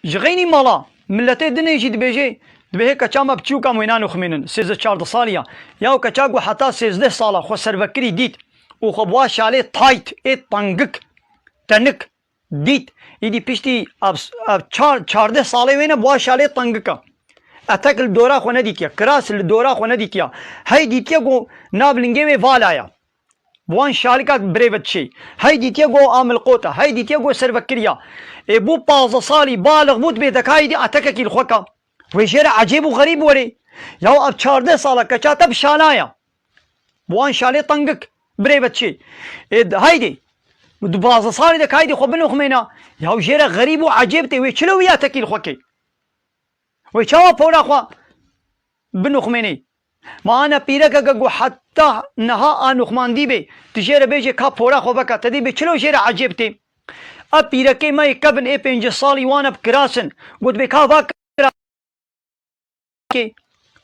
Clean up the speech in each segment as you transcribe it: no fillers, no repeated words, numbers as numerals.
جغيني مالا ملتي دنيا يجي دبيجي دبيه كچا ما بچوكا موينان وخمينن 13 صاليا ياو كچاغو حتى 16 صالا خو سربكري ديت وخو بواش عليه تايت اي طنقك تنك ديت يدي بيشتي اب 14 صالي وين بواش عليه طنقك اتاك الدورا خو نديتيا كراس الدورا خو نديتيا هاي ديتيا جو نابلنجي فالايا بوان شاركات بريفتشي هاي ديتيا جو عامل قوتا هاي ديتيا جو سربكريا ابو باز صالي بالغ موت بيتك هاي دي اتاكك الخوكا ويشير عجيب وغريب وري ياو اب 14 صاله كچا تب شانايا بوان شالي طنقك بريفتشي هايدي باز صالي دك هايدي خو بنو خمينا ياو جيره غريب وعجيب تي ويشلو يا تكيل خوكي ويشاو بولا خو بنو خميني ما انا بيرك جو حتى نها انو خماندي بي تجيره بيجي كا بولا خو بكا تدي بيشلو جيره عجيب تي اب بيرك ما يكبن اي 5 صالي وانا بكراسن قلت بكا باك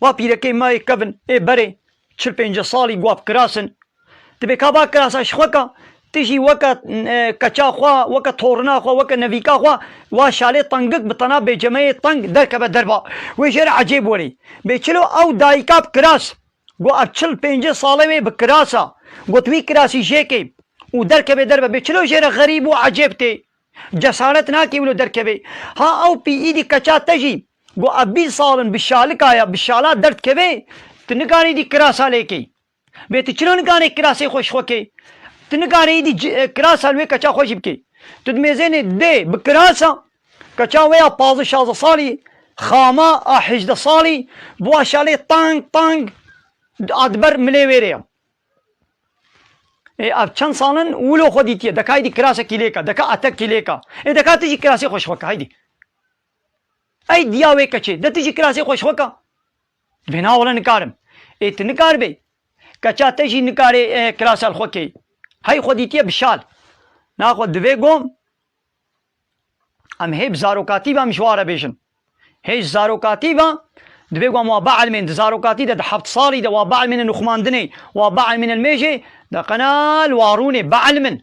وا پیرکی مای کبن ای بره 45 صالی گواب کراسن تبی کابا کراسا شخوکا تجي وقت كچا خوا وقت تورنا خوا وقت نفيكا خوا وشالي طنقك بطنا بجمعية طنق دركب دربا ويجري عجيب وري بيشلو او دايكا بكراس قو ابشل 5 صالي بكراسا قو توي كراسي جيكي ودركب دربا بيشلو جري غريب وعجيبتي جسارت ناكي ولو دركبي ها او بي ايدي كچا تجي گو ابی سالن بشالک آیا بشالا درد کبه تنگانی دی کراسا لیکی بیت چلو نگانی کراسی خوش خوکی تنگانی دی کراسا لوی کچا خوش بکی تدمیزین دی بکراسا کچا ویا 15 صالی خاما 18 صالی بواشالی طنگ طنگ ادبر ملی ویریا اب چند سالن ولو خودیتیه دکای دی کراسا کلیکا دکا اتک کلیکا دکا تجی کراسی خوش خوکا هایدی اي دياوي كچي د تجي كراسي خوش وكا بنا ولا نكارم ات نكار بي كچا تجي نكاري كراسه الخوكي هاي خديتي بشال ناخذ دوي قوم ام هيب زاروكاتيبا مشواره بيشن هي زاروكاتيبا دوي قوم وبعل من زاروكاتي ده حفت صالي ده وبعل من النخماندني وبعل من الميجي ده قنال واروني بعل من